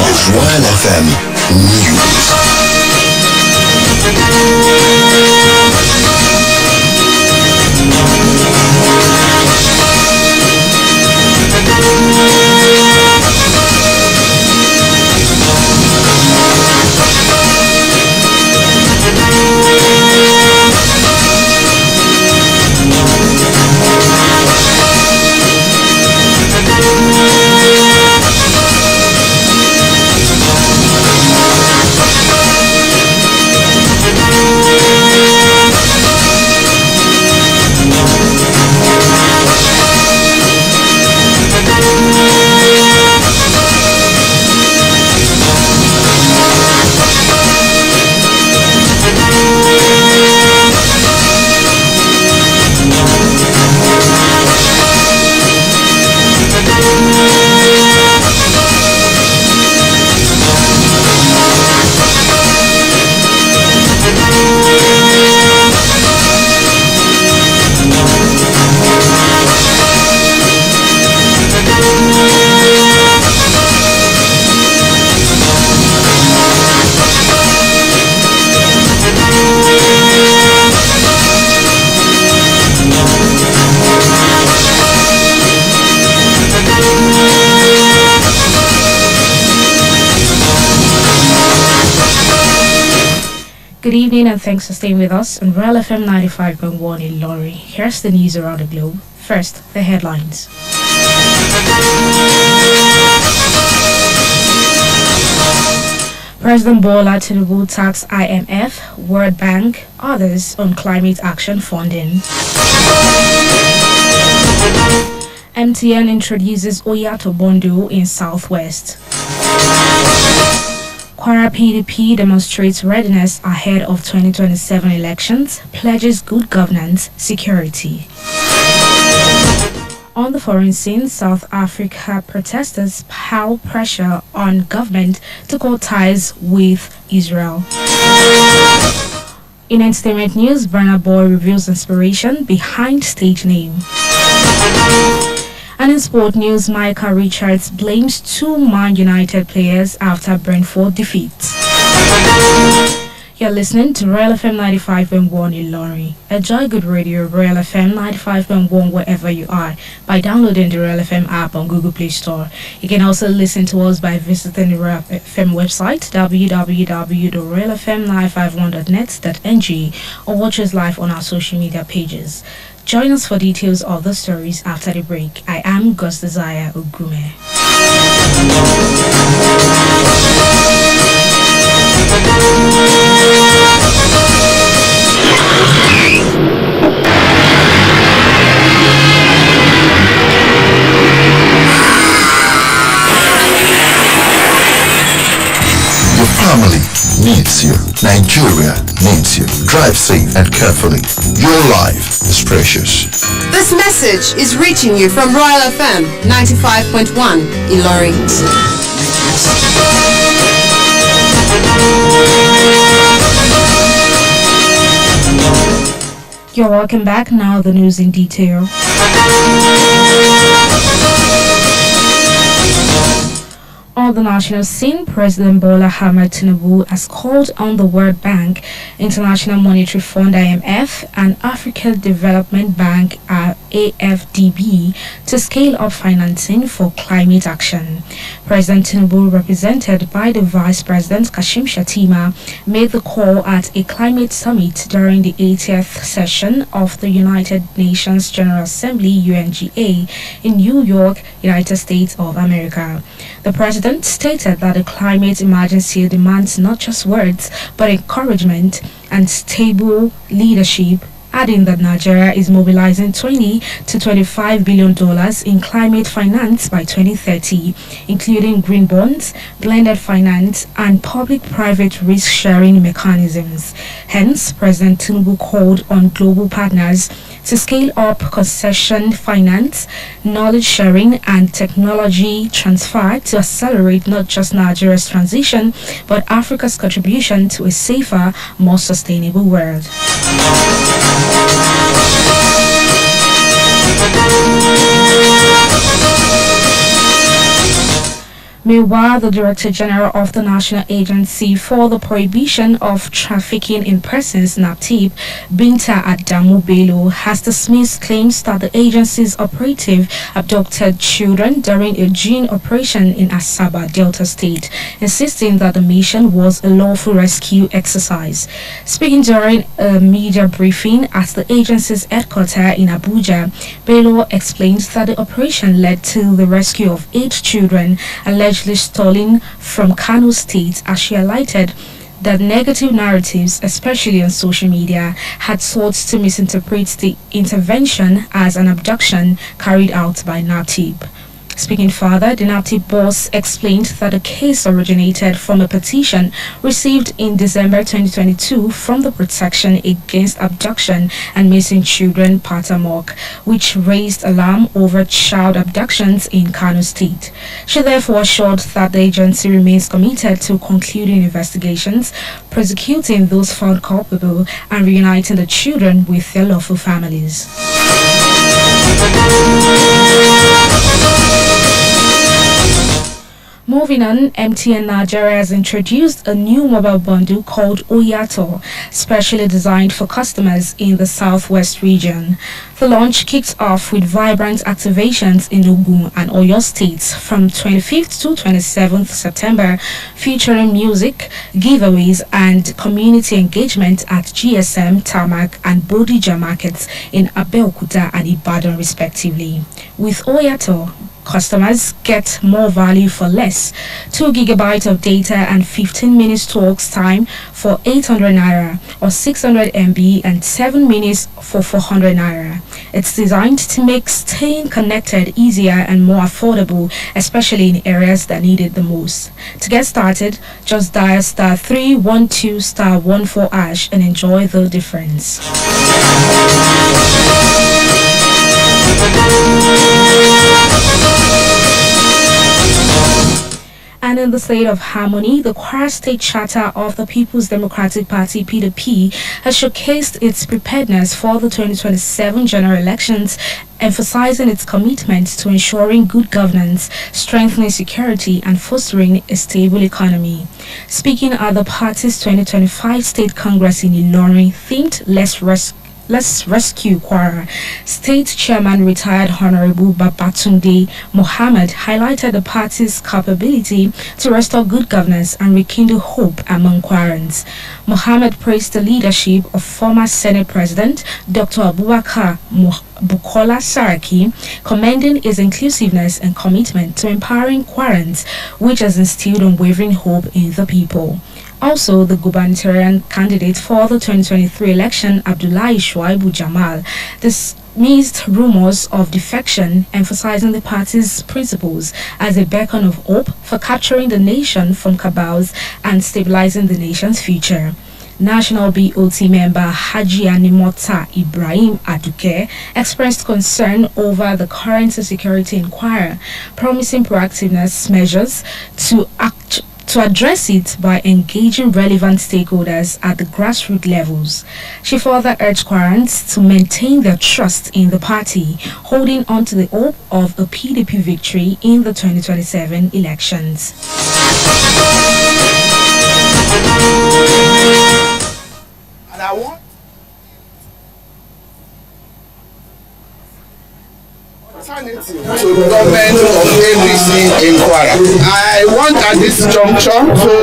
is Royal FM Good evening and thanks for staying with us on Royal FM 95.1 in Lorry. Here's the news around the globe. First, the headlines. President Bola Tinubu tax IMF, World Bank, others on climate action funding. MTN introduces Oyato Bondo in Southwest. Kwara PDP demonstrates readiness ahead of 2027 elections, pledges good governance, security. On the foreign scene, South Africa protesters pile pressure on government to cut ties with Israel. In entertainment news, Burna Boy reveals inspiration behind stage name. And in sport news, Micah Richards blames two Man United players after Brentford defeat. You're listening to Royal FM 95.1 in Lorry. Enjoy good radio, Royal FM 95.1 wherever you are by downloading the Royal FM app on Google Play Store. You can also listen to us by visiting the Royal FM website www.royalfm951.net.ng or watch us live on our social media pages. Join us for details of the stories after the break. I am Gus Desire Ogume. Your family needs you. Nigeria needs you. Drive safe and carefully. Your life is precious. This message is reaching you from Royal FM 95.1 Ilorin. You're welcome back. Now the news in detail. On the national scene, President Bola Ahmed Tinubu has called on the World Bank, International Monetary Fund (IMF), and African Development Bank (AFDB) to scale up financing for climate action. President Tinubu, represented by the Vice President Kashim Shettima, made the call at a climate summit during the 80th session of the United Nations General Assembly (UNGA) in New York, United States of America. The president stated that the climate emergency demands not just words but encouragement and stable leadership, adding that Nigeria is mobilizing $20 to $25 billion in climate finance by 2030, including green bonds, blended finance, and public-private risk-sharing mechanisms. Hence, President Tinubu called on global partners to scale up concession finance, knowledge sharing, and technology transfer to accelerate not just Nigeria's transition, but Africa's contribution to a safer, more sustainable world. Meanwhile, the Director General of the National Agency for the Prohibition of Trafficking in Persons, NAPTIP, Binta Adamu Bello, has dismissed claims that the agency's operative abducted children during a gene operation in Asaba, Delta State, insisting that the mission was a lawful rescue exercise. Speaking during a media briefing at the agency's headquarters in Abuja, Bello explained that the operation led to the rescue of 8 children allegedly stolen from Kano State, as she highlighted that negative narratives, especially on social media, had sought to misinterpret the intervention as an abduction carried out by NAPTIP. Speaking further, the NAPTIP boss explained that the case originated from a petition received in December 2022 from the Protection Against Abduction and Missing Children Patamok, which raised alarm over child abductions in Kano State. She therefore assured that the agency remains committed to concluding investigations, prosecuting those found culpable, and reuniting the children with their lawful families. Moving on, MTN Nigeria has introduced a new mobile bundle called Oyato, specially designed for customers in the southwest region. The launch kicked off with vibrant activations in Ogun and Oyo states from 25th to 27th September, featuring music, giveaways, and community engagement at GSM, Tarmac, and Bodija markets in Abeokuta and Ibadan respectively. With Oyato, customers get more value for less. 2 GB of data and 15 minutes talks time for 800 naira, or 600 MB and 7 minutes for 400 naira. It's designed to make staying connected easier and more affordable, especially in areas that need it the most. To get started, just dial *312*14# and enjoy the difference. And in the state of harmony, the Kwara State Charter of the People's Democratic Party (PDP) has showcased its preparedness for the 2027 general elections, emphasizing its commitment to ensuring good governance, strengthening security, and fostering a stable economy. Speaking at the party's 2025 State Congress in Ilorin, themed Let's Rescue Kwara, State Chairman Retired Honorable Babatunde Mohammed highlighted the party's capability to restore good governance and rekindle hope among Kwarans. Mohammed praised the leadership of former Senate President Dr. Abubakar Bukola Saraki, commending his inclusiveness and commitment to empowering Kwarans, which has instilled unwavering hope in the people. Also, the gubernatorial candidate for the 2023 election, Abdullahi Shuaibu Jamal, dismissed rumors of defection, emphasizing the party's principles as a beacon of hope for capturing the nation from cabals and stabilizing the nation's future. National BOT member Haji Animota Ibrahim Aduke expressed concern over the current insecurity in Kwara, promising proactiveness measures to address it by engaging relevant stakeholders at the grassroots levels. She further urged Kwarans to maintain their trust in the party, holding on to the hope of a PDP victory in the 2027 elections. And I want alternative to the government of APC in Kwara. I want at this juncture to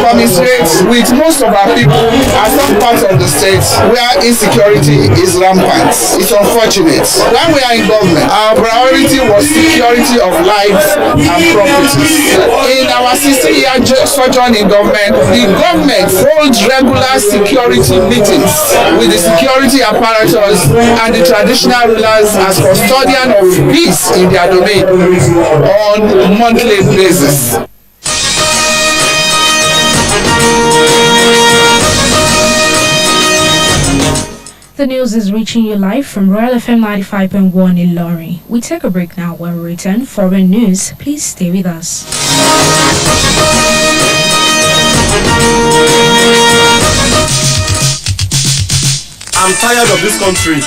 commiserate with most of our people at some parts of the state where insecurity is rampant. It's unfortunate. When we are in government, our priority was security of lives and properties. In our 60-year sojourn in government, the government holds regular security meetings with the security apparatus and the traditional rulers as custodian of peace in their domain on monthly basis. The news is reaching you live from Royal FM 95.1 in Ilorin. We take a break now. When we return, foreign news, please stay with us. I'm tired of this country.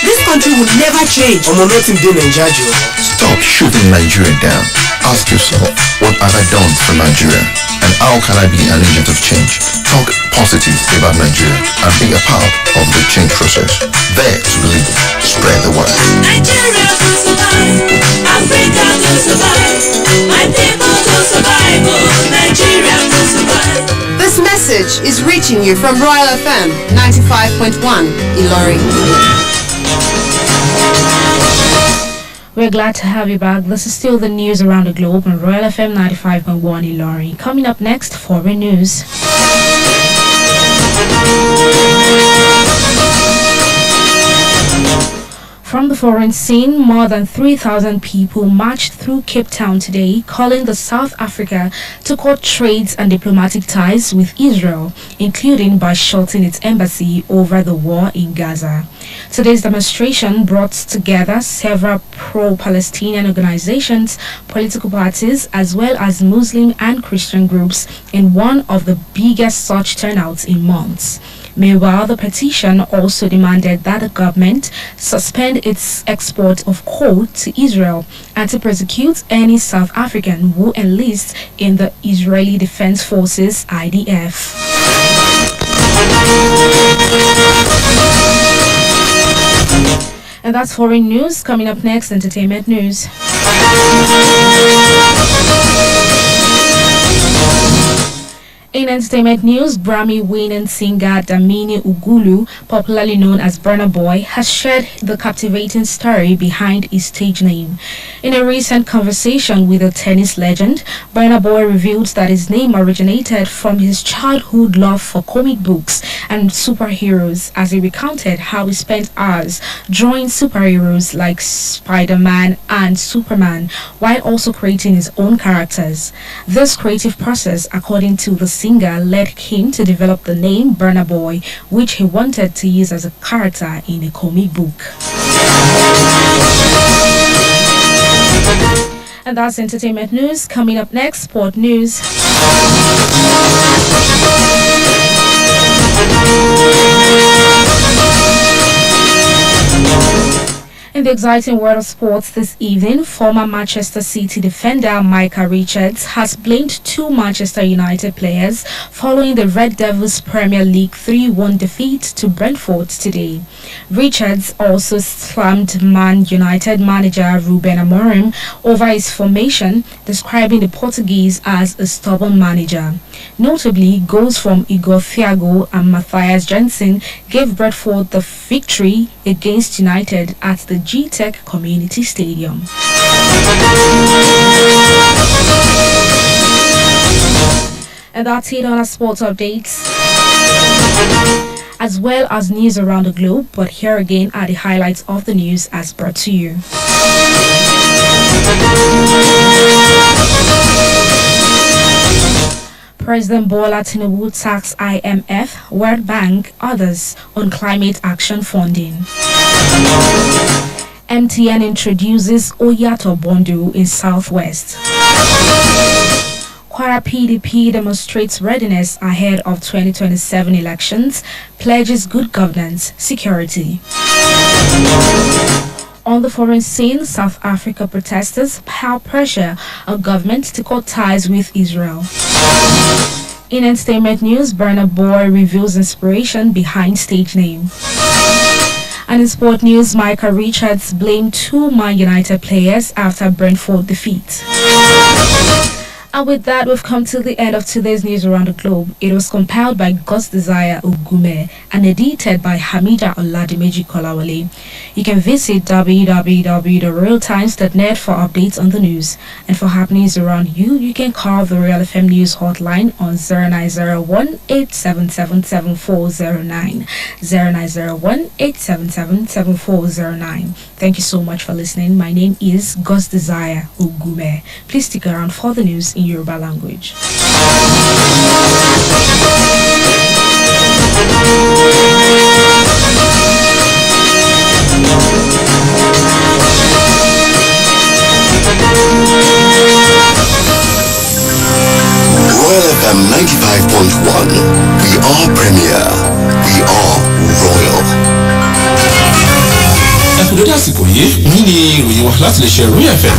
This country will never change. I'm not in Nigeria. Stop shooting Nigeria down. Ask yourself, what have I done for Nigeria? And how can I be an agent of change? Talk positive about Nigeria and be a part of the change process. There to believe, spread the word. Nigeria will survive. Africa will survive. My people will survive. Oh, Nigeria will survive. This message is reaching you from Royal FM 95.1 Ilorin. We're glad to have you back. This is still the news around the globe on Royal FM 95.1 Ilorin. Coming up next, foreign news. From the foreign scene, more than 3,000 people marched through Cape Town today, calling the South Africa to cut trades and diplomatic ties with Israel, including by shutting its embassy over the war in Gaza. Today's demonstration brought together several pro-Palestinian organizations, political parties, as well as Muslim and Christian groups in one of the biggest such turnouts in months. Meanwhile, the petition also demanded that the government suspend its export of coal to Israel and to prosecute any South African who enlists in the Israeli Defense Forces (IDF). And that's foreign news. Coming up next, entertainment news. In entertainment news, Grammy-winning singer Damini Ugulu, popularly known as Burna Boy, has shared the captivating story behind his stage name. In a recent conversation with a tennis legend, Burna Boy revealed that his name originated from his childhood love for comic books and superheroes, as he recounted how he spent hours drawing superheroes like Spider-Man and Superman, while also creating his own characters. This creative process, according to the singer, led him to develop the name Burna Boy, which he wanted to use as a character in a comic book. And that's entertainment news. Coming up next, sport news. In the exciting world of sports this evening, former Manchester City defender Micah Richards has blamed two Manchester United players following the Red Devils Premier League 3-1 defeat to Brentford today. Richards also slammed Man United manager Ruben Amorim over his formation, describing the Portuguese as a stubborn manager. Notably, goals from Igor Thiago and Matthias Jensen gave Brentford the victory against United at the G-Tech Community Stadium. And that's it on our sports updates, as well as news around the globe. But here again are the highlights of the news as brought to you. President Bola Tinubu taxed IMF, World Bank, others on climate action funding. MTN introduces Oyato Bundle in Southwest. Kwara PDP demonstrates readiness ahead of 2027 elections, pledges good governance, security. On the foreign scene, South Africa protesters pile pressure on government to cut ties with Israel. In entertainment news, Burna Boy reveals inspiration behind stage name. And in sport news, Micah Richards blamed two Man United players after Brentford defeat. And with that, we've come to the end of today's news around the globe. It was compiled by God's Desire Ugume and edited by Hamida Oladimeji Kolawole. You can visit www.realtimes.net for updates on the news. And for happenings around you, you can call the Real FM News hotline on 0901-877-7409. 0901-877-7409. Thank you so much for listening. My name is God's Desire Ugume. Please stick around for the news in Yoruba language. Royal FM 95.1. We are premier. We are royal. Ẹ kú dédé àsìkò yìí, ní ìròyìn wa láti lè ṣe Royal FM.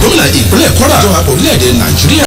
gómìnà ìpínlẹ̀ Kwara, ìjọba orílẹ̀-èdè Nàìjíríà.